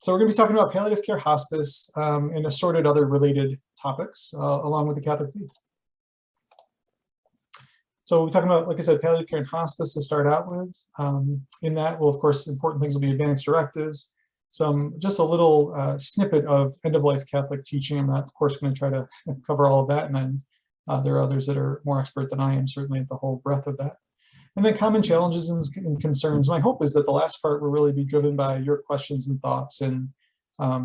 So we're going to be talking about palliative care, hospice, and assorted other related topics along with the Catholic faith. So we're talking about, like I said, palliative care and hospice to start out with. In that, well, of course, important things will be advanced directives, just a little snippet of end-of-life Catholic teaching. I'm not, of course, going to try to cover all of that, and then there are others that are more expert than I am, certainly at the whole breadth of that. And then common challenges and concerns. My hope is that the last part will really be driven by your questions and thoughts and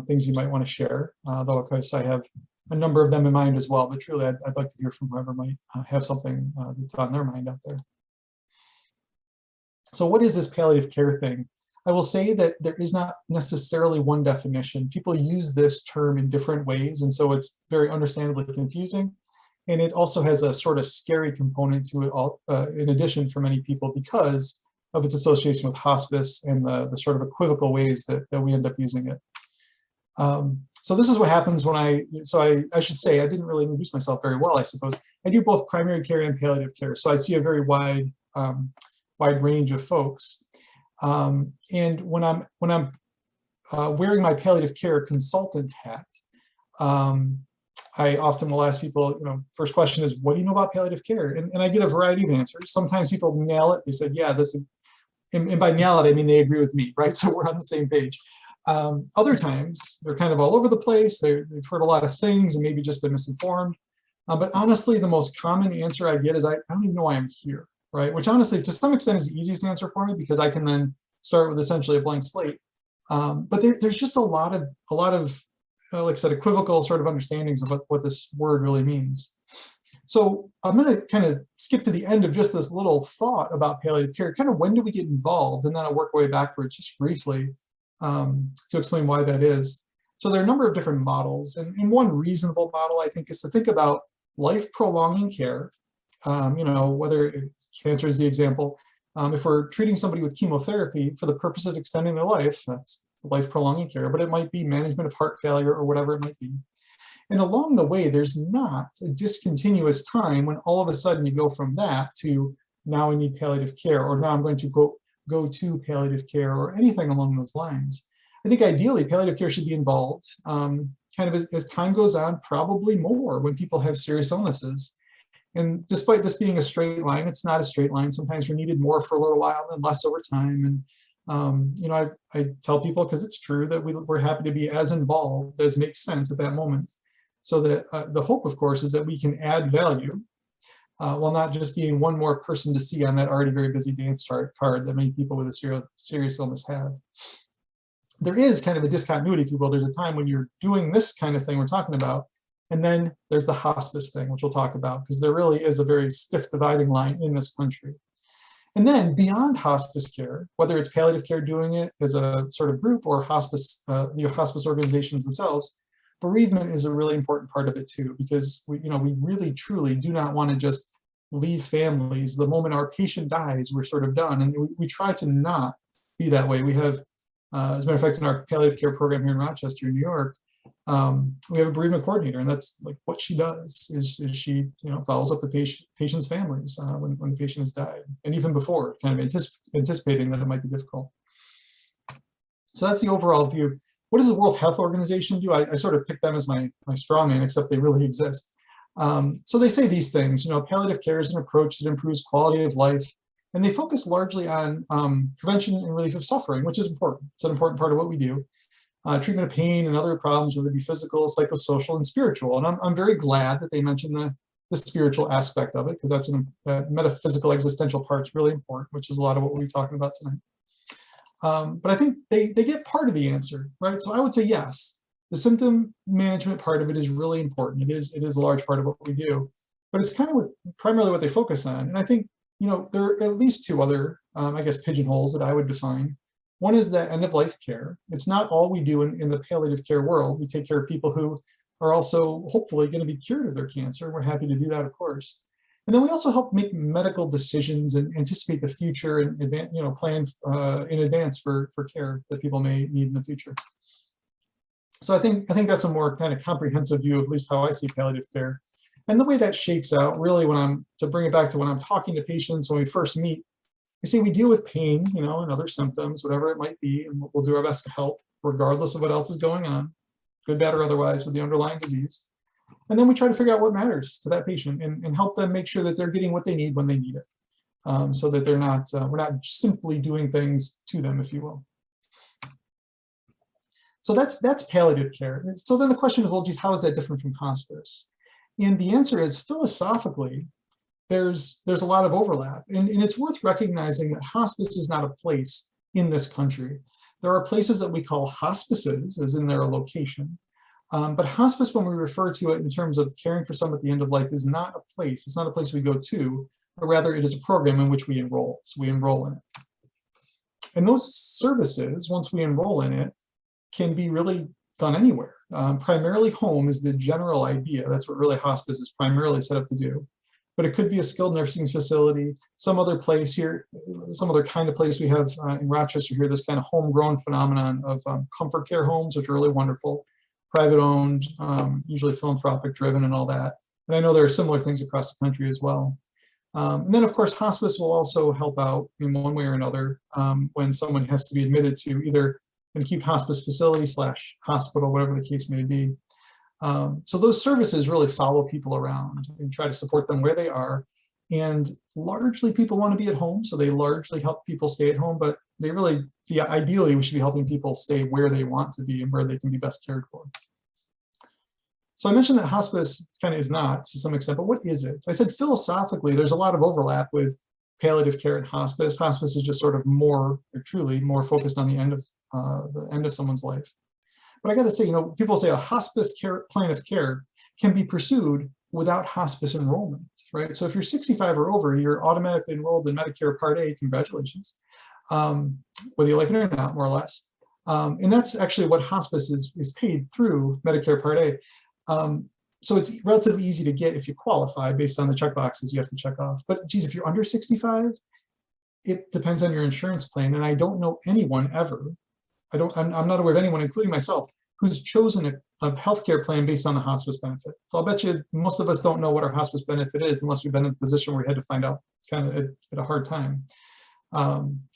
things you might want to share, though of course I have a number of them in mind as well, but truly I'd like to hear from whoever might have something that's on their mind out there. So what is this palliative care thing? I will say that there is not necessarily one definition. People use this term in different ways, and so it's very understandably confusing. And it also has a sort of scary component to it all, in addition for many people, because of its association with hospice and the sort of equivocal ways that we end up using it. So this is what happens when I should say, I didn't really introduce myself very well, I suppose. I do both primary care and palliative care, so I see a very wide range of folks. And when I'm wearing my palliative care consultant hat, I often will ask people, first question is, what do you know about palliative care? And I get a variety of answers. Sometimes people nail it. They said, yeah, this is, and by nail it, I mean they agree with me, right? So we're on the same page. Other times, they're kind of all over the place. They've heard a lot of things and maybe just been misinformed. But honestly, the most common answer I get is, I don't even know why I'm here, right? Which honestly, to some extent, is the easiest answer for me, because I can then start with essentially a blank slate. But there's just a lot of like I said, equivocal sort of understandings of what this word really means. So I'm going to kind of skip to the end of just this little thought about palliative care, kind of when do we get involved, and then I'll work my way backwards just briefly to explain why that is. So there are a number of different models, and one reasonable model, I think, is to think about life-prolonging care, whether cancer is the example. If we're treating somebody with chemotherapy for the purpose of extending their life, that's life-prolonging care, but it might be management of heart failure or whatever it might be. And along the way, there's not a discontinuous time when all of a sudden you go from that to now I need palliative care, or now I'm going to go to palliative care, or anything along those lines. I think ideally palliative care should be involved kind of as time goes on, probably more when people have serious illnesses. And despite this being a straight line, it's not a straight line. Sometimes you're needed more for a little while and less over time. And I tell people, because it's true, that we're happy to be as involved as makes sense at that moment. So that the hope, of course, is that we can add value while not just being one more person to see on that already very busy dance card that many people with a serious illness have. There is kind of a discontinuity, if you will. There's a time when you're doing this kind of thing we're talking about, and then there's the hospice thing, which we'll talk about, because there really is a very stiff dividing line in this country. And then beyond hospice care, whether it's palliative care doing it as a sort of group, or hospice, hospice organizations themselves, bereavement is a really important part of it too, because we really truly do not want to just leave families the moment our patient dies. We're sort of done, and we try to not be that way. We have, as a matter of fact, in our palliative care program here in Rochester, New York, we have a bereavement coordinator, and that's like what she does is she follows up the patient's families when the patient has died, and even before, kind of anticipating that it might be difficult. So that's the overall view. What does the World Health Organization do? I sort of pick them as my straw man, except they really exist. So they say these things. Palliative care is an approach that improves quality of life, and they focus largely on prevention and relief of suffering, which is important. It's an important part of what we do. Treatment of pain and other problems, whether it be physical, psychosocial, and spiritual. And I'm very glad that they mentioned the spiritual aspect of it, because that's that metaphysical existential part's really important, which is a lot of what we'll be talking about tonight. But I think they get part of the answer, right? So I would say yes, the symptom management part of it is really important. It is a large part of what we do, but it's kind of primarily what they focus on. And I think, there are at least two other, I guess, pigeonholes that I would define. One is that end-of-life care. It's not all we do in the palliative care world. We take care of people who are also hopefully going to be cured of their cancer. We're happy to do that, of course. And then we also help make medical decisions and anticipate the future and plan in advance for care that people may need in the future. So I think that's a more kind of comprehensive view of at least how I see palliative care. And the way that shakes out, really, to bring it back to when I'm talking to patients when we first meet, I say we deal with pain, and other symptoms, whatever it might be, and we'll do our best to help. regardless of what else is going on, good, bad, or otherwise, with the underlying disease. And then we try to figure out what matters to that patient and help them make sure that they're getting what they need when they need it, so that they're not, we're not simply doing things to them, if you will. So that's palliative care. So then the question is, well, geez, how is that different from hospice? And the answer is, philosophically, there's a lot of overlap. And it's worth recognizing that hospice is not a place in this country. There are places that we call hospices, as in their location. But hospice, when we refer to it in terms of caring for someone at the end of life, is not a place. It's not a place we go to, but rather it is a program in which we enroll. So we enroll in it. And those services, once we enroll in it, can be really done anywhere. Primarily home is the general idea. That's what really hospice is primarily set up to do. But it could be a skilled nursing facility, some other place here, some other kind of place. We have in Rochester here, this kind of homegrown phenomenon of comfort care homes, which are really wonderful, private owned, usually philanthropic driven and all that. And I know there are similar things across the country as well. And then of course, hospice will also help out in one way or another when someone has to be admitted to either an acute hospice facility / hospital, whatever the case may be. So those services really follow people around and try to support them where they are. And largely people want to be at home, so they largely help people stay at home, but they really, ideally, we should be helping people stay where they want to be and where they can be best cared for. So I mentioned that hospice kind of is not to some extent, but what is it? I said philosophically, there's a lot of overlap with palliative care and hospice. Hospice is just sort of more, or truly more focused on the end of someone's life. But I got to say, people say a hospice plan of care can be pursued without hospice enrollment, right? So if you're 65 or over, you're automatically enrolled in Medicare Part A, congratulations, whether you like it or not, more or less. And that's actually what hospice is paid through Medicare Part A. So it's relatively easy to get if you qualify based on the checkboxes you have to check off. But geez, if you're under 65, it depends on your insurance plan. And I don't know anyone ever, I'm not aware of anyone, including myself, who's chosen a healthcare plan based on the hospice benefit. So I'll bet you most of us don't know what our hospice benefit is unless we've been in a position where we had to find out kind of at a hard time.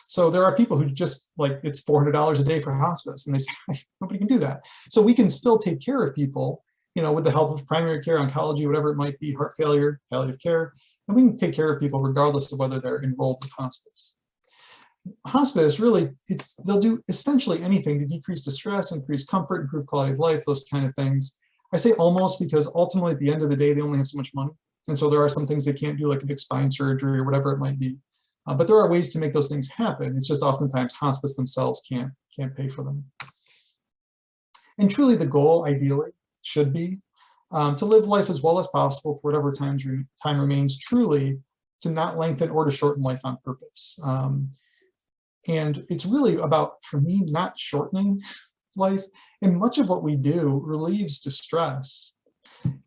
So there are people who just like, it's $400 a day for hospice, and they say, nobody can do that. So we can still take care of people, with the help of primary care, oncology, whatever it might be, heart failure, palliative care, and we can take care of people regardless of whether they're enrolled with hospice. Hospice, really, they'll do essentially anything to decrease distress, increase comfort, improve quality of life, those kind of things. I say almost because ultimately at the end of the day, they only have so much money. And so there are some things they can't do, like a big spine surgery or whatever it might be. But there are ways to make those things happen. It's just oftentimes hospice themselves can't pay for them. And truly the goal, ideally, should be to live life as well as possible for whatever time remains, truly to not lengthen or to shorten life on purpose. And it's really about, for me, not shortening life. And much of what we do relieves distress.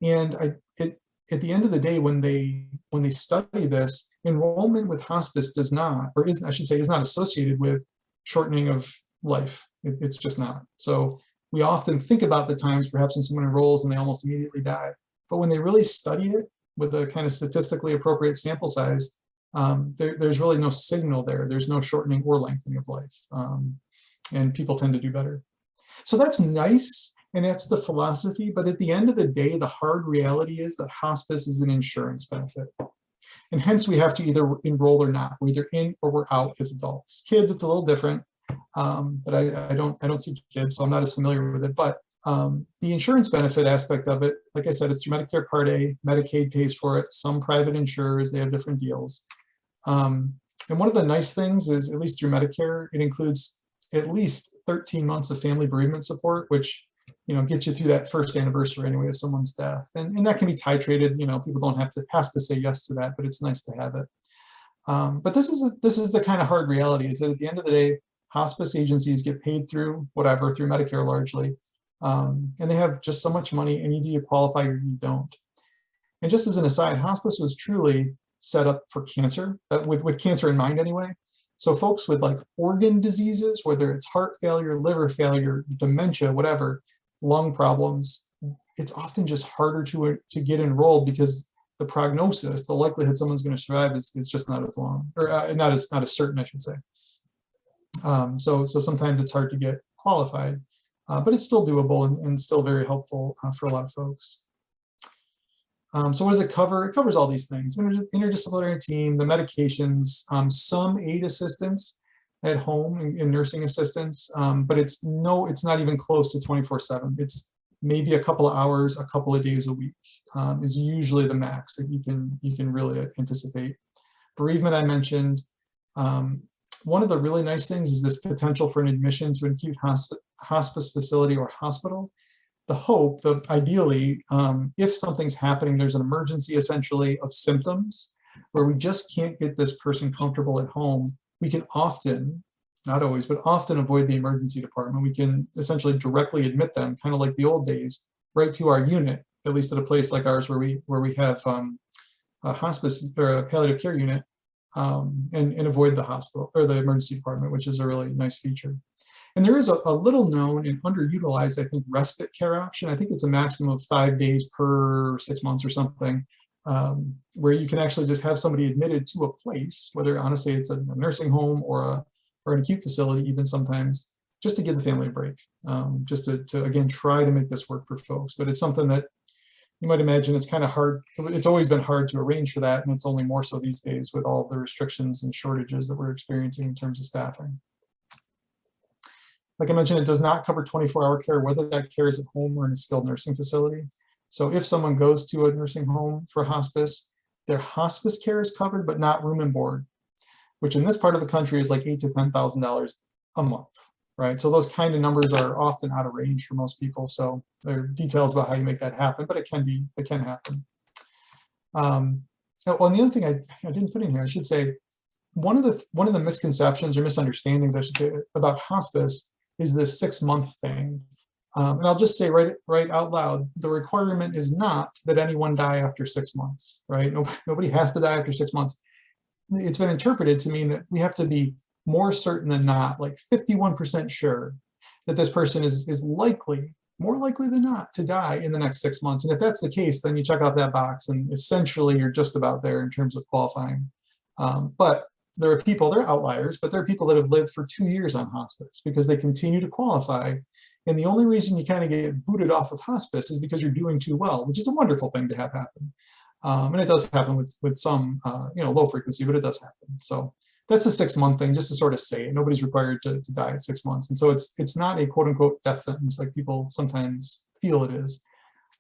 And at the end of the day, when they study this, enrollment with hospice does not, or is, I should say, is not associated with shortening of life. It's just not. So we often think about the times perhaps when someone enrolls and they almost immediately die. But when they really study it with a kind of statistically appropriate sample size, there's really no signal there. There's no shortening or lengthening of life. And people tend to do better. So that's nice, and that's the philosophy. But at the end of the day, the hard reality is that hospice is an insurance benefit. And hence we have to either enroll or not. We're either in or we're out as adults. Kids, it's a little different. But I don't see kids, so I'm not as familiar with it. But the insurance benefit aspect of it, like I said, it's through Medicare Part A. Medicaid pays for it. Some private insurers, they have different deals. And one of the nice things is, at least through Medicare, it includes at least 13 months of family bereavement support, which gets you through that first anniversary anyway of someone's death. And that can be titrated. People don't have to say yes to that, but it's nice to have it. But this is the kind of hard reality, is that at the end of the day, hospice agencies get paid through through Medicare largely, and they have just so much money, and either you qualify or you don't. And just as an aside, hospice was truly set up for cancer, with cancer in mind anyway. So folks with like organ diseases, whether it's heart failure, liver failure, dementia, whatever, lung problems, it's often just harder to get enrolled because the prognosis, the likelihood someone's going to survive is just not as long, or not as certain, I should say. So sometimes it's hard to get qualified. but it's still doable and still very helpful for a lot of folks. So what does it cover? It covers all these things: interdisciplinary team, the medications, some aid assistance at home and nursing assistance, but it's not even close to 24/7. It's maybe a couple of hours, a couple of days a week is usually the max that you can really anticipate. Bereavement I mentioned. One of the really nice things is this potential for an admission to an acute hospice facility or hospital. The hope, ideally, if something's happening, there's an emergency essentially of symptoms where we just can't get this person comfortable at home, we can often, not always, but often avoid the emergency department. We can essentially directly admit them, kind of like the old days, right to our unit, at least at a place like ours where we have a hospice or a palliative care unit, and avoid the hospital or the emergency department, which is a really nice feature. And there is a little known and underutilized, I think, respite care option. I think it's a maximum of 5 days per 6 months or something, where you can actually just have somebody admitted to a place, whether honestly it's a nursing home or an acute facility, even sometimes, just to give the family a break, just to again try to make this work for folks. But it's something that you might imagine it's kind of hard. It's always been hard to arrange for that, and it's only more so these days with all the restrictions and shortages that we're experiencing in terms of staffing. Like I mentioned, it does not cover 24-hour care, whether that care is at home or in a skilled nursing facility. So if someone goes to a nursing home for hospice, their hospice care is covered, but not room and board, which in this part of the country is like $8,000 to $10,000 a month, right? So those kind of numbers are often out of range for most people. So there are details about how you make that happen, but it can happen. And the other thing I didn't put in here, I should say, one of the misconceptions or misunderstandings, I should say, about hospice is this 6-month thing. And I'll just say right out loud, the requirement is not that anyone die after 6 months, right? Nobody has to die after 6 months. It's been interpreted to mean that we have to be more certain than not, like 51% sure that this person is more likely than not to die in the next 6 months. And if that's the case, then you check out that box and essentially you're just about there in terms of qualifying. But there are outliers, but there are people that have lived for 2 years on hospice because they continue to qualify. And the only reason you kind of get booted off of hospice is because you're doing too well, which is a wonderful thing to have happen. And it does happen with some, low frequency, but it does happen. So that's a 6-month thing, just to sort of say it. Nobody's required to die at 6 months. And so it's not a quote unquote death sentence like people sometimes feel it is.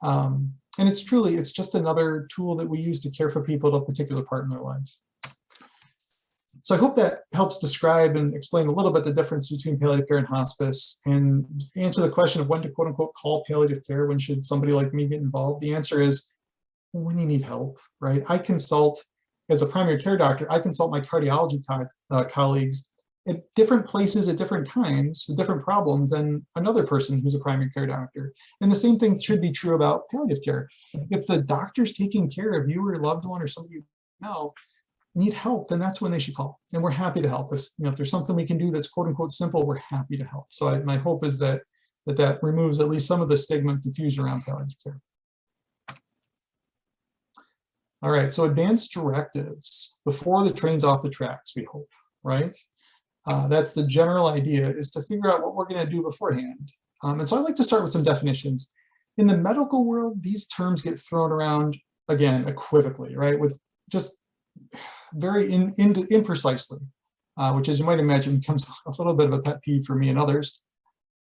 And it's just another tool that we use to care for people at a particular part in their lives. So I hope that helps describe and explain a little bit the difference between palliative care and hospice and answer the question of when to quote unquote call palliative care, when should somebody like me get involved? The answer is when you need help, right? I consult, as a primary care doctor, I consult my cardiology colleagues at different places at different times with different problems than another person who's a primary care doctor. And the same thing should be true about palliative care. If the doctor's taking care of you or your loved one or somebody you know need help, then that's when they should call. And we're happy to help. If there's something we can do that's quote unquote simple, we're happy to help. So my hope is that removes at least some of the stigma and confusion around palliative care. All right, so advanced directives before the train's off the tracks, we hope, right? That's the general idea, is to figure out what we're going to do beforehand. And so I'd like to start with some definitions. In the medical world, these terms get thrown around, again, equivocally, right? With just very imprecisely, which, as you might imagine, becomes a little bit of a pet peeve for me and others.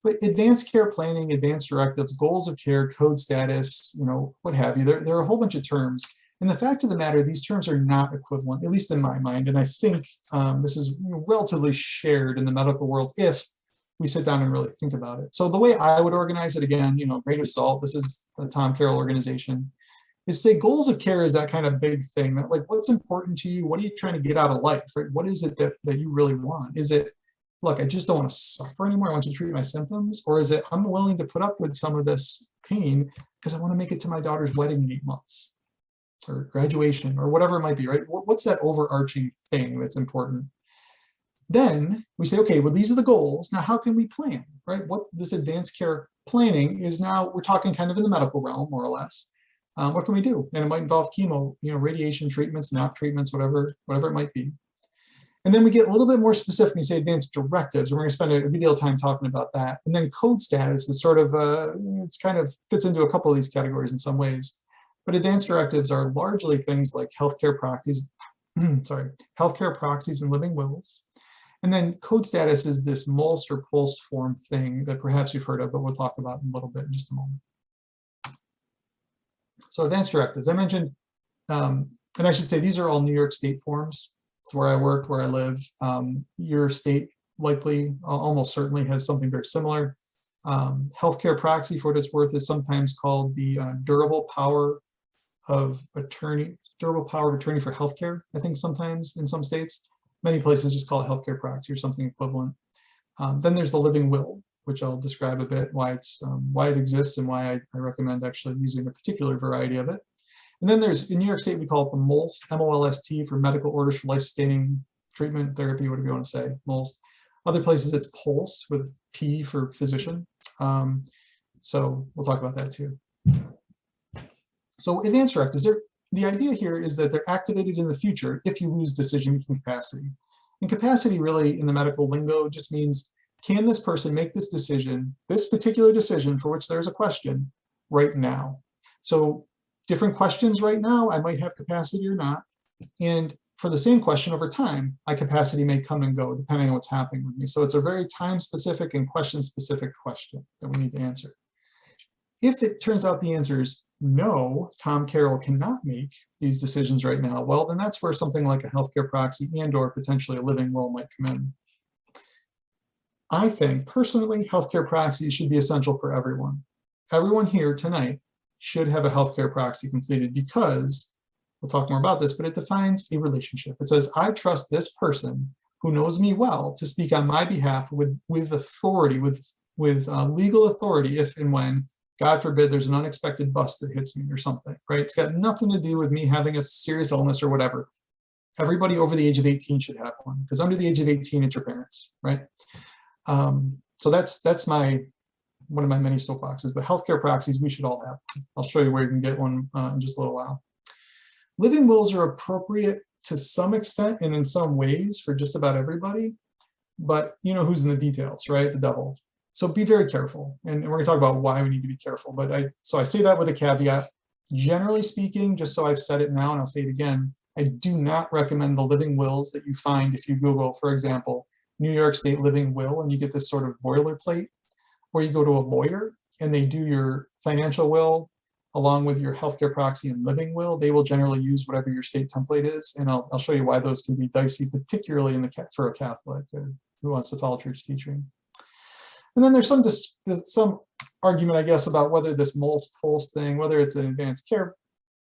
But advanced care planning, advanced directives, goals of care, code status, what have you, there are a whole bunch of terms. And the fact of the matter, these terms are not equivalent, at least in my mind. And I think this is relatively shared in the medical world if we sit down and really think about it. So the way I would organize it, again, grain of salt, this is the Tom Carroll organization, is say goals of care is that kind of big thing that, like, what's important to you? What are you trying to get out of life, right? What is it that you really want? Is it, look, I just don't want to suffer anymore, I want to treat my symptoms? Or is it, I'm willing to put up with some of this pain because I want to make it to my daughter's wedding in 8 months or graduation or whatever it might be, right? What's that overarching thing that's important? Then we say, okay, well, these are the goals. Now, how can we plan, right? What this advanced care planning is now, we're talking kind of in the medical realm, more or less. What can we do? And it might involve chemo, radiation treatments, NAP treatments, whatever it might be. And then we get a little bit more specific when you say advanced directives, and we're going to spend a good deal of time talking about that. And then code status is sort of, it's kind of fits into a couple of these categories in some ways. But advanced directives are largely things like healthcare proxies, healthcare proxies and living wills. And then code status is this MOLST or POLST form thing that perhaps you've heard of, but we'll talk about in a little bit in just a moment. So advanced directives, I mentioned, and I should say these are all New York State forms. It's where I work, where I live. Your state likely, almost certainly has something very similar. Healthcare proxy, for what it's worth, is sometimes called the durable power of attorney for healthcare, I think sometimes in some states. Many places just call it healthcare proxy or something equivalent. Then there's the living will, which I'll describe a bit why it exists and why I recommend actually using a particular variety of it. And then there's, in New York State, we call it the MOLST, M-O-L-S-T, for medical orders for life-sustaining treatment, therapy, whatever you want to say, MOLST. Other places it's POLST with P for physician. So we'll talk about that too. So advanced directives, the idea here is that they're activated in the future if you lose decision-making capacity. And capacity really in the medical lingo just means, can this person make this decision, this particular decision for which there's a question, right now? So different questions right now, I might have capacity or not. And for the same question over time, my capacity may come and go depending on what's happening with me. So it's a very time-specific and question-specific question that we need to answer. If it turns out the answer is no, Tom Carroll cannot make these decisions right now, well, then that's where something like a healthcare proxy and or potentially a living will might come in. I think, personally, healthcare proxies should be essential for everyone. Everyone here tonight should have a healthcare proxy completed because, we'll talk more about this, but it defines a relationship. It says, I trust this person who knows me well to speak on my behalf with authority, with legal authority if and when, God forbid, there's an unexpected bust that hits me or something, right? It's got nothing to do with me having a serious illness or whatever. Everybody over the age of 18 should have one, because under the age of 18, it's your parents, right? So that's one of my many soapboxes, but healthcare proxies, we should all have. I'll show you where you can get one in just a little while. Living wills are appropriate to some extent and in some ways for just about everybody, but you know who's in the details, right? The devil. So be very careful, and we're gonna talk about why we need to be careful, but I say that with a caveat. Generally speaking, just so I've said it now and I'll say it again, I do not recommend the living wills that you find if you Google, for example, New York State living will, and you get this sort of boilerplate, or you go to a lawyer and they do your financial will along with your healthcare proxy and living will. They will generally use whatever your state template is, and I'll show you why those can be dicey, particularly for a Catholic who wants to follow church teaching. And then there's some argument, I guess, about whether this MOLST thing, whether it's an advanced care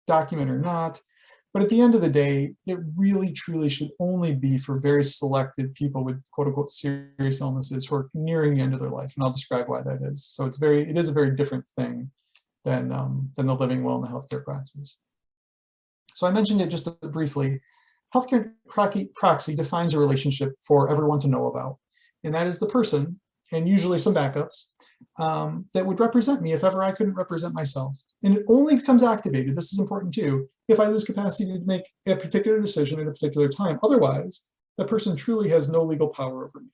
document or not. But at the end of the day, it really, truly should only be for very selected people with quote unquote serious illnesses who are nearing the end of their life. And I'll describe why that is. So it is a very different thing than the living will and the healthcare proxies. So I mentioned it just briefly. Healthcare proxy defines a relationship for everyone to know about. And that is the person, and usually some backups, that would represent me if ever I couldn't represent myself. And it only becomes activated, this is important too, if I lose capacity to make a particular decision at a particular time. Otherwise, that person truly has no legal power over me.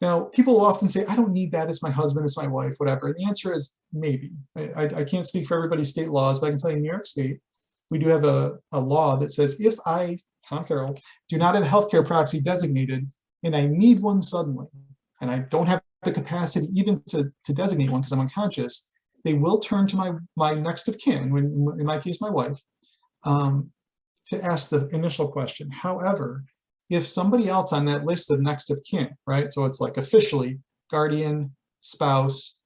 Now, people will often say, I don't need that, it's my husband, it's my wife, whatever. And the answer is maybe. I can't speak for everybody's state laws, but I can tell you in New York State, we do have a law that says if I, Tom Carroll, do not have a healthcare proxy designated and I need one suddenly, and I don't have the capacity even to designate one because I'm unconscious, they will turn to my next of kin, in my case, my wife, to ask the initial question. However, if somebody else on that list of next of kin, right? So it's like officially guardian, spouse,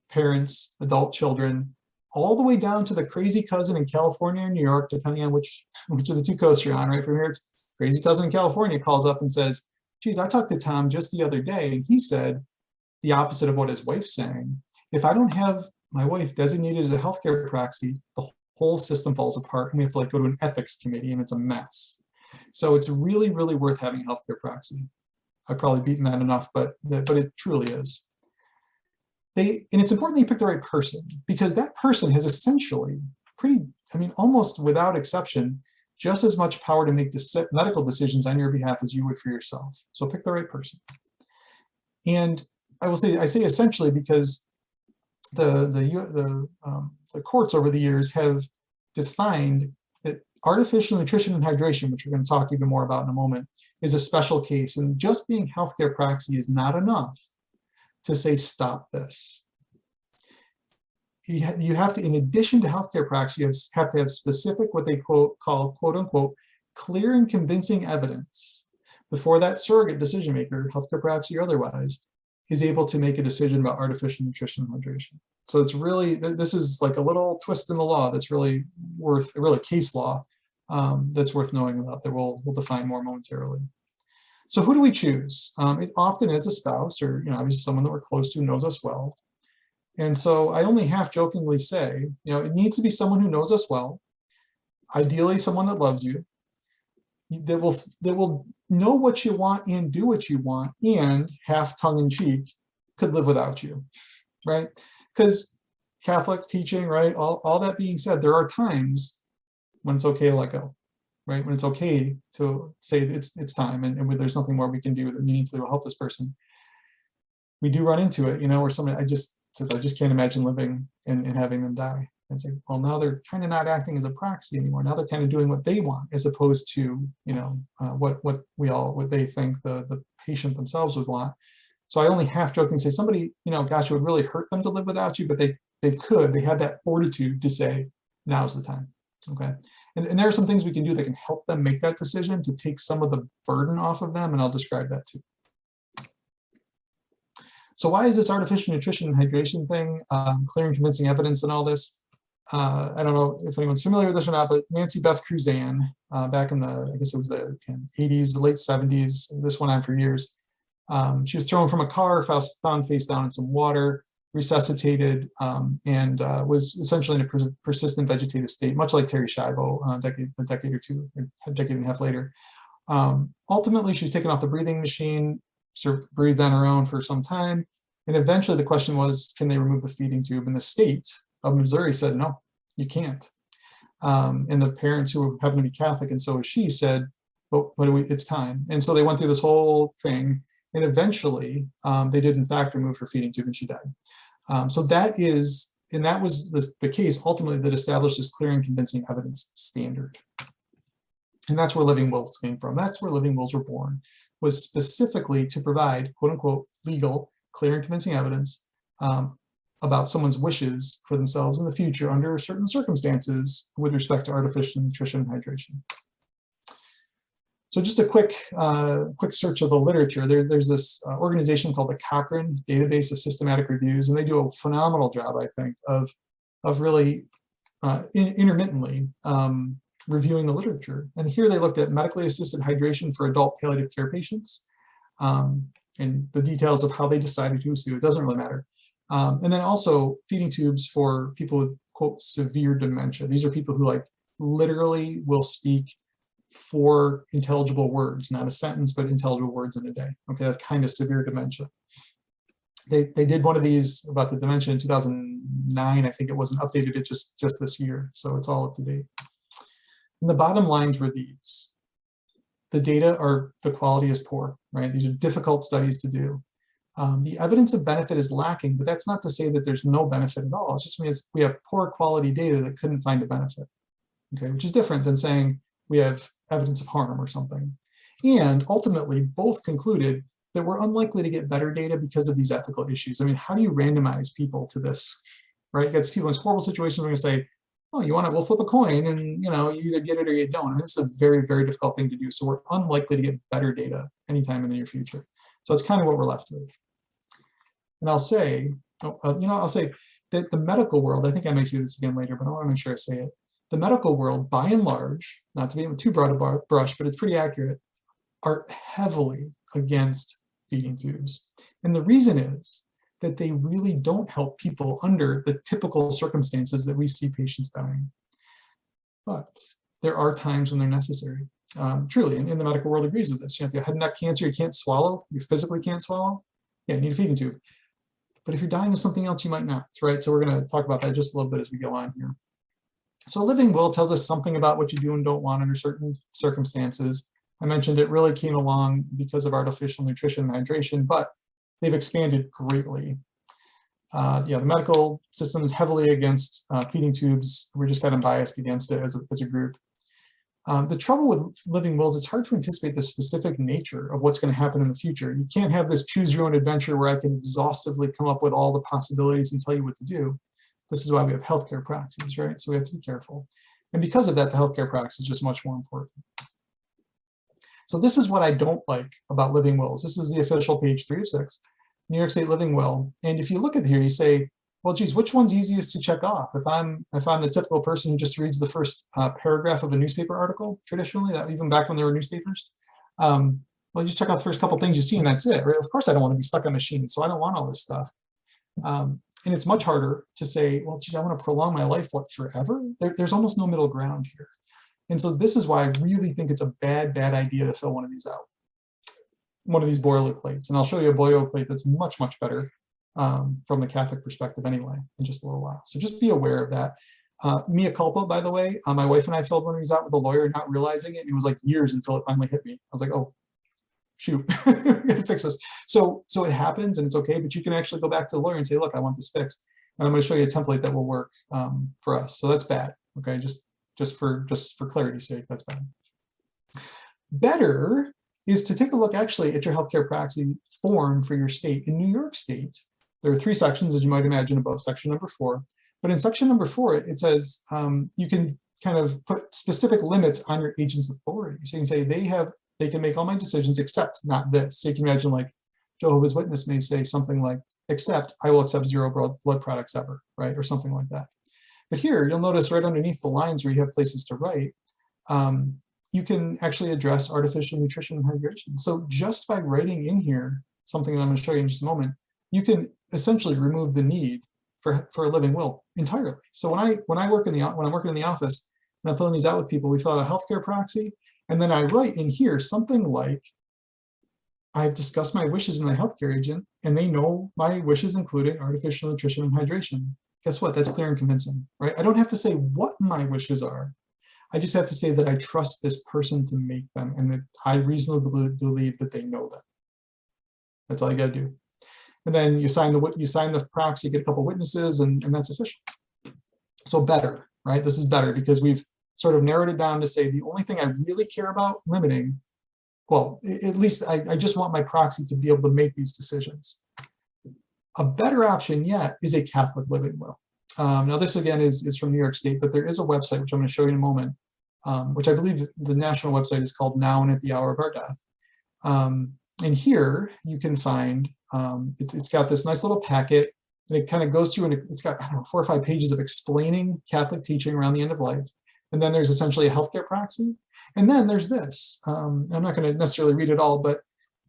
parents, adult children, all the way down to the crazy cousin in California or New York, depending on which of the two coasts you're on, right? From here, it's crazy cousin in California calls up and says, geez, I talked to Tom just the other day, and he said the opposite of what his wife's saying. If I don't have my wife designated as a healthcare proxy, the whole system falls apart, and we have to go to an ethics committee, and it's a mess. So it's really, really worth having a healthcare proxy. I've probably beaten that enough, but it truly is. And it's important that you pick the right person, because that person has essentially almost without exception, just as much power to make medical decisions on your behalf as you would for yourself. So pick the right person. And I say essentially because the courts over the years have defined that artificial nutrition and hydration, which we're going to talk even more about in a moment, is a special case. And just being healthcare proxy is not enough to say, stop this. You have to, in addition to healthcare proxy, you have to have specific, what they call quote unquote, clear and convincing evidence before that surrogate decision maker, healthcare proxy or otherwise, is able to make a decision about artificial nutrition and hydration. So it's really, this is like a little twist in the law that's really case law that's worth knowing about, that we'll define more momentarily. So who do we choose? It often is a spouse, or obviously someone that we're close to, knows us well. And so I only half jokingly say, it needs to be someone who knows us well, ideally someone that loves you, that will know what you want and do what you want, and half tongue-in-cheek could live without you, right? Because Catholic teaching, right, all that being said, there are times when it's okay to let go, right? When it's okay to say it's time, and when there's nothing more we can do that meaningfully will help this person. We do run into it, where somebody says, I just can't imagine living and having them die. And it's like, well, now they're kind of not acting as a proxy anymore. Now they're kind of doing what they want, as opposed to, what they think the patient themselves would want. So I only half jokingly say, somebody, gosh, it would really hurt them to live without you, but they have that fortitude to say, now's the time. Okay. And there are some things we can do that can help them make that decision, to take some of the burden off of them. And I'll describe that too. So why is this artificial nutrition and hydration thing, clear and convincing evidence and all this? I don't know if anyone's familiar with this or not, but Nancy Beth Cruzan, back in the, I guess it was the 80s, the late 70s, this went on for years. She was thrown from a car, found face down in some water, resuscitated, and was essentially in a persistent vegetative state, much like Terry Schiavo, a decade or two, a decade and a half later. Ultimately, she was taken off the breathing machine, breathed on her own for some time, and eventually the question was, can they remove the feeding tube? And the state of Missouri said, no, you can't. And the parents, who happen to be Catholic, and so is she, said, well, it's time. And so they went through this whole thing, and eventually they did in fact remove her feeding tube, and she died. So that was the case ultimately that established this clear and convincing evidence standard. And that's where living wills came from. That's where living wills were born, was specifically to provide, quote unquote, legal, clear and convincing evidence about someone's wishes for themselves in the future under certain circumstances with respect to artificial nutrition and hydration. So just a quick search of the literature. There's this organization called the Cochrane Database of Systematic Reviews, and they do a phenomenal job, I think, of really intermittently reviewing the literature. And here they looked at medically assisted hydration for adult palliative care patients, and the details of how they decided who's who, it doesn't really matter. And then also feeding tubes for people with, quote, severe dementia. These are people who literally will speak 4 intelligible words, not a sentence, but intelligible words in a day. Okay, that's kind of severe dementia. They did one of these about the dementia in 2009, I think it was, and updated it just this year. So it's all up to date. And the bottom lines were these. The data the quality is poor, right? These are difficult studies to do. The evidence of benefit is lacking, but that's not to say that there's no benefit at all. It just means we have poor quality data that couldn't find a benefit, okay? Which is different than saying we have evidence of harm or something. And ultimately, both concluded that we're unlikely to get better data because of these ethical issues. I mean, how do you randomize people to this, right? You get people in horrible situations where you're gonna say, oh, you want it, we'll flip a coin, and you either get it or you don't. And this is a very, very difficult thing to do. So we're unlikely to get better data anytime in the near future. So that's kind of what we're left with. And I'll say, I'll say that the medical world, I think I may say this again later, but I want to make sure I say it. The medical world, by and large, not to be too broad a brush, but it's pretty accurate, are heavily against feeding tubes. And the reason is that they really don't help people under the typical circumstances that we see patients dying. But there are times when they're necessary. Truly, and the medical world agrees with this. If you have head and neck cancer, you can't swallow, you physically can't swallow, yeah, you need a feeding tube. But if you're dying of something else, you might not, right? So we're going to talk about that just a little bit as we go on here. So a living will tells us something about what you do and don't want under certain circumstances. I mentioned it really came along because of artificial nutrition and hydration, but they've expanded greatly. Yeah, the medical system is heavily against feeding tubes. We're just kind of biased against it as a group. The trouble with living wills, it's hard to anticipate the specific nature of what's going to happen in the future. You can't have this choose your own adventure where I can exhaustively come up with all the possibilities and tell you what to do. This is why we have healthcare praxis, right? So we have to be careful. And because of that, the healthcare praxis is just much more important. So this is what I don't like about living wills. This is the official page 3 of 6, New York State living will. And if you look at here, you say, well, geez, which one's easiest to check off? If I'm the typical person who just reads the first paragraph of a newspaper article, traditionally, that even back when there were newspapers, well, you just check out the first couple things you see and that's it, right? Of course, I don't want to be stuck on machines, so I don't want all this stuff. And it's much harder to say, well, geez, I want to prolong my life, what, forever? There's almost no middle ground here. And so this is why I really think it's a bad idea to fill one of these out. One of these boilerplates. And I'll show you a boilerplate that's much, much better from the Catholic perspective anyway, in just a little while. So just be aware of that. Mea culpa, by the way, my wife and I filled one of these out with a lawyer, not realizing it. It was like years until it finally hit me. I was like, oh, shoot, we gotta fix this. So it happens and it's okay, but you can actually go back to the lawyer and say, look, I want this fixed. And I'm going to show you a template that will work for us. So that's bad. Okay, just for clarity's sake, that's bad. Better is to take a look actually at your healthcare praxis form for your state. In New York State, there are 3 sections, as you might imagine, above section number 4. But in section number 4, it says you can kind of put specific limits on your agent's authority. So you can say they can make all my decisions except not this. So you can imagine like Jehovah's Witness may say something like, except I will accept 0 blood products ever, right? Or something like that. But here, you'll notice right underneath the lines where you have places to write, you can actually address artificial nutrition and hydration. So just by writing in here, something that I'm going to show you in just a moment, you can essentially remove the need for a living will entirely. So when I'm working in the office and I'm filling these out with people, we fill out a healthcare praxis, and then I write in here something like, I've discussed my wishes with my healthcare agent, and they know my wishes, including artificial nutrition and hydration. Guess what? That's clear and convincing, right? I don't have to say what my wishes are. I just have to say that I trust this person to make them, and that I reasonably believe that they know them. That's all you got to do. And then you sign the praxis, you get a couple witnesses, and that's official. So better, right? This is better because we've sort of narrowed it down to say the only thing I really care about limiting, well, at least I just want my proxy to be able to make these decisions. A better option yet is a Catholic living will. Now this again is from New York State, but there is a website, which I'm going to show you in a moment, which I believe the national website is called Now and at the Hour of Our Death. And here you can find, it's got this nice little packet, and it kind of goes through, and it's got, I don't know, 4 or 5 pages of explaining Catholic teaching around the end of life. And then there's essentially a healthcare praxis. And then there's this. I'm not going to necessarily read it all, but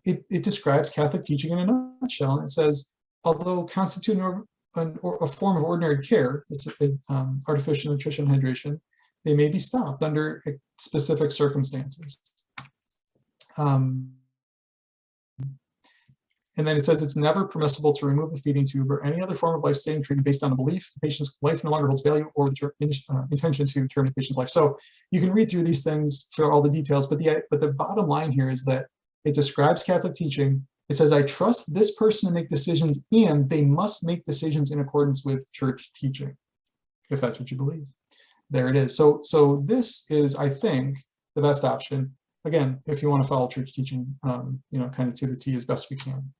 it describes Catholic teaching in a nutshell. And it says, although constituting a form of ordinary care, this artificial nutrition and hydration, they may be stopped under specific circumstances. And then it says it's never permissible to remove a feeding tube or any other form of life-saving treatment based on the belief the patient's life no longer holds value or the intention to terminate the patient's life. So you can read through these things for all the details, but the bottom line here is that it describes Catholic teaching. It says, I trust this person to make decisions, and they must make decisions in accordance with church teaching, if that's what you believe. There it is. So this is, I think, the best option. Again, if you want to follow church teaching, kind of to the T as best we can.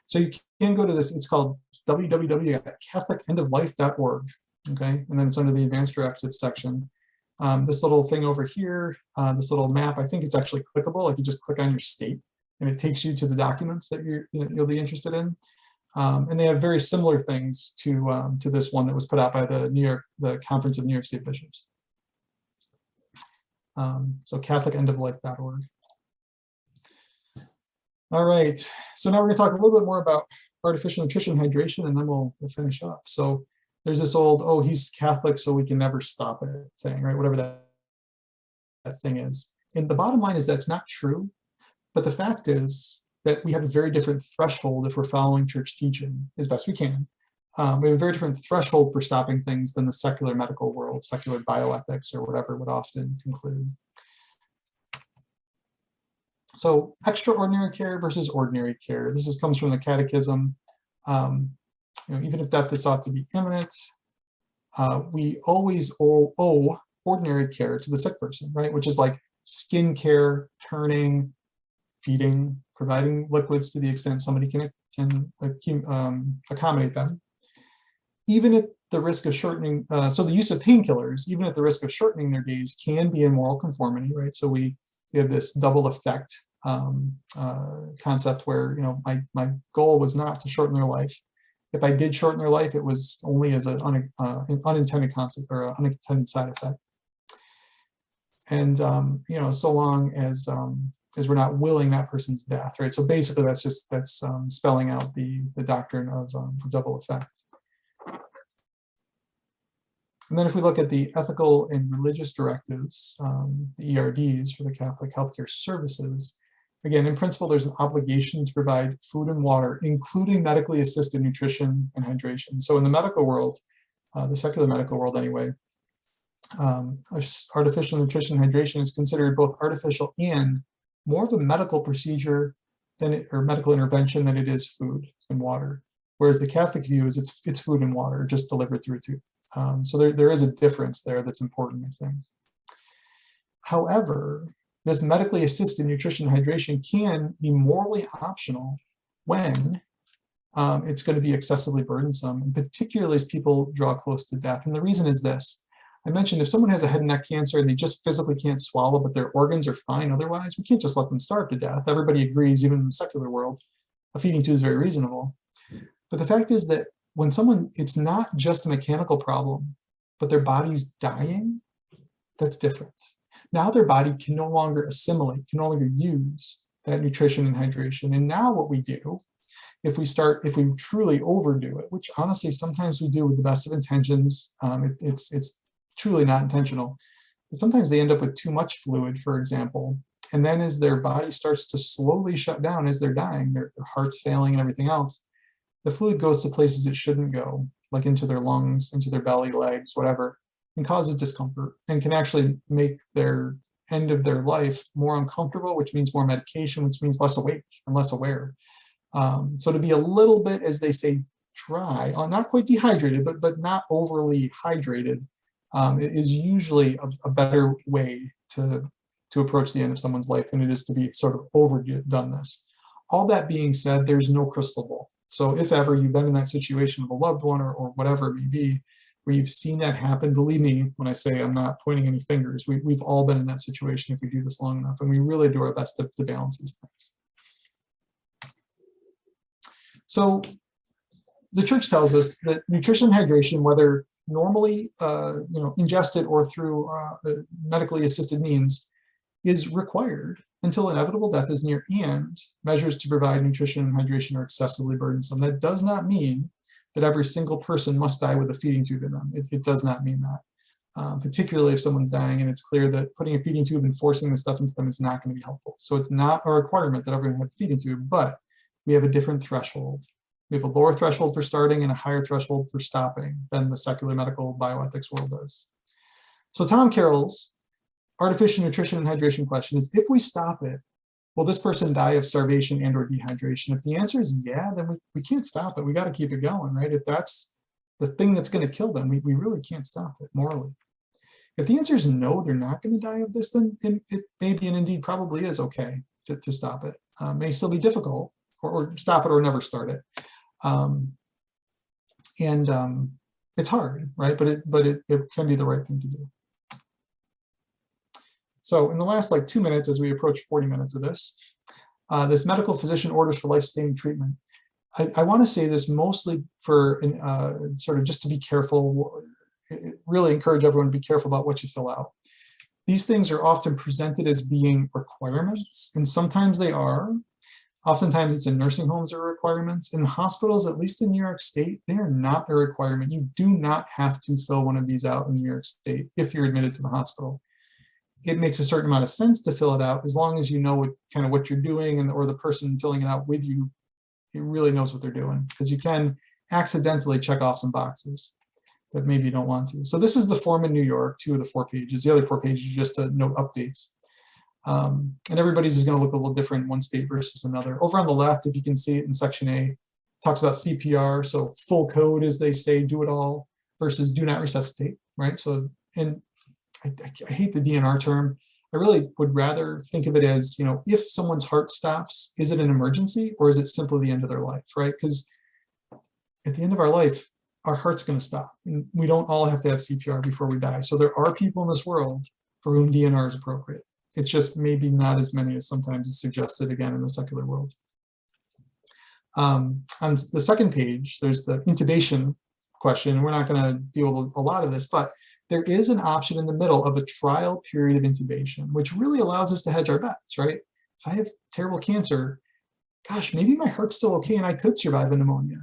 So you can go to this, it's called www.catholicendoflife.org, okay? And then it's under the advanced directives section. This little thing over here, this little map, I think it's actually clickable. Like you just click on your state and it takes you to the documents that you'll be interested in. And they have very similar things to this one that was put out by the Conference of New York State Bishops. So catholicendoflife.org. All right, so now we're going to talk a little bit more about artificial nutrition and hydration, and then we'll finish up. So there's this old, oh, he's Catholic, so we can never stop it thing, right? Whatever that thing is. And the bottom line is that's not true, but the fact is that we have a very different threshold if we're following church teaching as best we can We have a very different threshold for stopping things than the secular medical world, secular bioethics or whatever would often conclude. So extraordinary care versus ordinary care. This comes from the Catechism. Even if death is thought to be imminent, we always owe ordinary care to the sick person, right? Which is like skin care, turning, feeding, providing liquids to the extent somebody can accommodate them. Even at the risk of shortening, so the use of painkillers, even at the risk of shortening their days, can be in moral conformity, right? So we have this double effect concept where, my goal was not to shorten their life. If I did shorten their life, it was only as an unintended concept or an unintended side effect. And so long as we're not willing that person's death, right? So basically, that's spelling out the doctrine of double effect. And then if we look at the ethical and religious directives, the ERDs for the Catholic healthcare services, again, in principle, there's an obligation to provide food and water, including medically assisted nutrition and hydration. So in the medical world, the secular medical world anyway, artificial nutrition and hydration is considered both artificial and more of a medical procedure or medical intervention than it is food and water. Whereas the Catholic view is it's food and water just delivered through. So there is a difference there that's important, I think. However, this medically assisted nutrition and hydration can be morally optional when it's going to be excessively burdensome, and particularly as people draw close to death. And the reason is this. I mentioned if someone has a head and neck cancer and they just physically can't swallow, but their organs are fine otherwise, we can't just let them starve to death. Everybody agrees, even in the secular world, a feeding tube is very reasonable. But the fact is that when it's not just a mechanical problem, but their body's dying, that's different. Now their body can no longer assimilate, can no longer use that nutrition and hydration. And now what we do, if we truly overdo it, which honestly sometimes we do with the best of intentions, it's truly not intentional, but sometimes they end up with too much fluid, for example. And then as their body starts to slowly shut down as they're dying, their heart's failing and everything else, the fluid goes to places it shouldn't go, like into their lungs, into their belly, legs, whatever, and causes discomfort and can actually make their end of their life more uncomfortable, which means more medication, which means less awake and less aware. So to be a little bit, as they say, dry, not quite dehydrated, but not overly hydrated, is usually a better way to approach the end of someone's life than it is to be sort of overdone this. All that being said, there's no crystal ball. So if ever you've been in that situation with a loved one or whatever it may be, where you've seen that happen, believe me when I say I'm not pointing any fingers, we've all been in that situation if we do this long enough, and we really do our best to balance these things. So the church tells us that nutrition and hydration, whether normally ingested or through medically assisted means, is required until inevitable death is near, and measures to provide nutrition and hydration are excessively burdensome. That does not mean that every single person must die with a feeding tube in them. It does not mean that, particularly if someone's dying and it's clear that putting a feeding tube and forcing this stuff into them is not going to be helpful. So it's not a requirement that everyone have a feeding tube, but we have a different threshold. We have a lower threshold for starting and a higher threshold for stopping than the secular medical bioethics world does. So Tom Carroll's artificial nutrition and hydration question is, if we stop it, will this person die of starvation and or dehydration? If the answer is yeah, then we can't stop it. We got to keep it going, right? If that's the thing that's going to kill them, we really can't stop it morally. If the answer is no, they're not going to die of this, then it maybe and indeed probably is okay to stop it. May still be difficult, or stop it or never start it. It's hard, right? But it can be the right thing to do. So in the last 2 minutes, as we approach 40 minutes of this medical physician orders for life-sustaining treatment. I want to say this mostly for sort of just to be careful, really encourage everyone to be careful about what you fill out. These things are often presented as being requirements, and sometimes they are. Oftentimes it's in nursing homes or requirements. In hospitals, at least in New York State, they are not a requirement. You do not have to fill one of these out in New York State if you're admitted to the hospital. It makes a certain amount of sense to fill it out as long as you know what you're doing, or the person filling it out with you, it really knows what they're doing. Because you can, accidentally check off some boxes that maybe you don't want to. So this is the form in New York, 2 of the 4 pages. The other 4 pages are just to note updates. And everybody's is going to look a little different, one state versus another. Over on the left, if you can see it in section A, talks about CPR, so full code, as they say, do it all, versus do not resuscitate, right? So, and I hate the DNR term. I really would rather think of it as, you know, if someone's heart stops, is it an emergency or is it simply the end of their life, right? Because at the end of our life, our heart's going to stop. And we don't all have to have CPR before we die. So there are people in this world for whom DNR is appropriate. It's just maybe not as many as sometimes is suggested, again, in the secular world. On the second page, there's the intubation question. And we're not going to deal with a lot of this, but there is an option in the middle of a trial period of intubation, which really allows us to hedge our bets, right? If I have terrible cancer, gosh, maybe my heart's still okay and I could survive a pneumonia.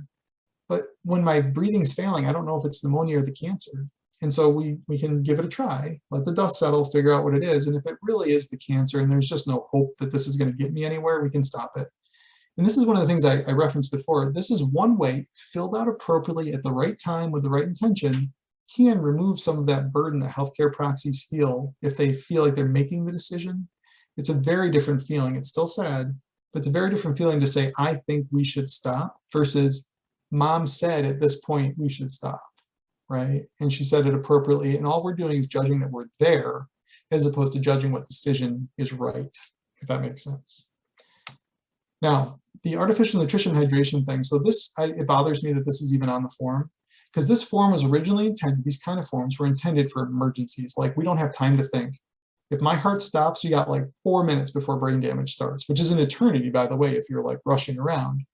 But when my breathing's failing, I don't know if it's pneumonia or the cancer. And so we can give it a try, let the dust settle, figure out what it is. And if it really is the cancer and there's just no hope that this is going to get me anywhere, we can stop it. And this is one of the things I referenced before. This is one way, filled out appropriately at the right time with the right intention, can remove some of that burden that healthcare proxies feel if they feel like they're making the decision. It's a very different feeling. It's still sad, but it's a very different feeling to say, I think we should stop, versus mom said at this point we should stop, right? And she said it appropriately. And all we're doing is judging that we're there, as opposed to judging what decision is right, if that makes sense. Now, the artificial nutrition hydration thing. So this, it bothers me that this is even on the form, because this form was originally intended, these kind of forms were intended for emergencies. Like, we don't have time to think. If my heart stops, you got like 4 minutes before brain damage starts, which is an eternity, by the way, if you're like rushing around.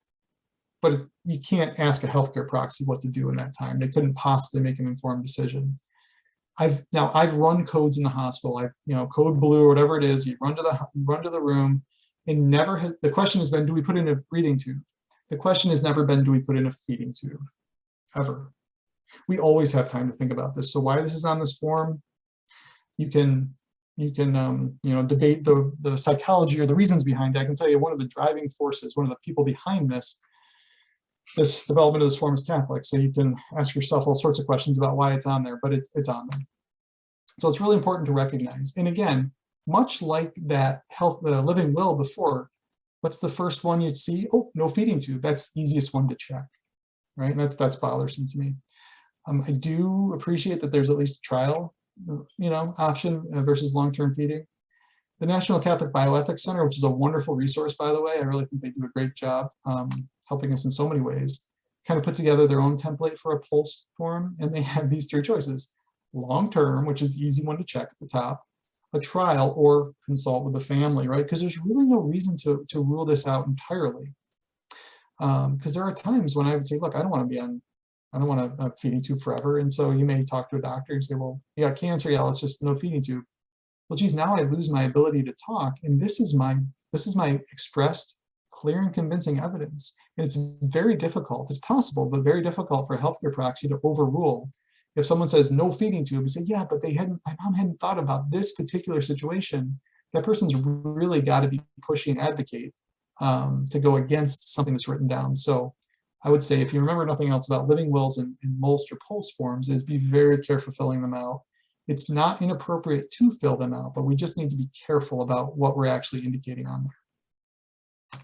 But you can't ask a healthcare proxy what to do in that time. They couldn't possibly make an informed decision. I've run codes in the hospital. Code blue or whatever it is. You run to the room, and never has, the question has been, do we put in a breathing tube? The question has never been, do we put in a feeding tube? Ever. We always have time to think about this. So why this is on this form, you can debate the psychology or the reasons behind it. I can tell you one of the driving forces, one of the people behind this development of this form is Catholic. So you can ask yourself all sorts of questions about why it's on there, but it's on there. So it's really important to recognize. And again, much like that the living will before, what's the first one you'd see? Oh, no feeding tube. That's the easiest one to check, right? And that's bothersome to me. I do appreciate that there's at least a trial, option versus long-term feeding. The National Catholic Bioethics Center, which is a wonderful resource, by the way, I really think they do a great job helping us in so many ways, kind of put together their own template for a pulse form, and they have these 3 choices: long-term, which is the easy one to check at the top, a trial, or consult with the family, right? Because there's really no reason to rule this out entirely. Because there are times when I would say, look, I don't want a feeding tube forever. And so you may talk to a doctor and say, well, you got cancer, yeah, let's just no feeding tube. Well, geez, now I lose my ability to talk. And this is my expressed, clear and convincing evidence. And it's very difficult. It's possible, but very difficult for a healthcare proxy to overrule. If someone says no feeding tube, you say, yeah, but my mom hadn't thought about this particular situation. That person's really got to be pushy and advocate to go against something that's written down. So I would say, if you remember nothing else about living wills and MOLST or pulse forms, is be very careful filling them out. It's not inappropriate to fill them out, but we just need to be careful about what we're actually indicating on there.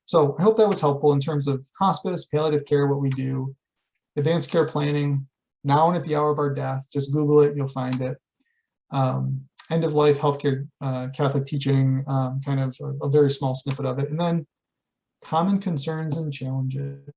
So I hope that was helpful in terms of hospice, palliative care, what we do, advanced care planning, now and at the hour of our death. Just Google it, you'll find it. End of life healthcare, Catholic teaching, kind of a very small snippet of it. And then common concerns and challenges.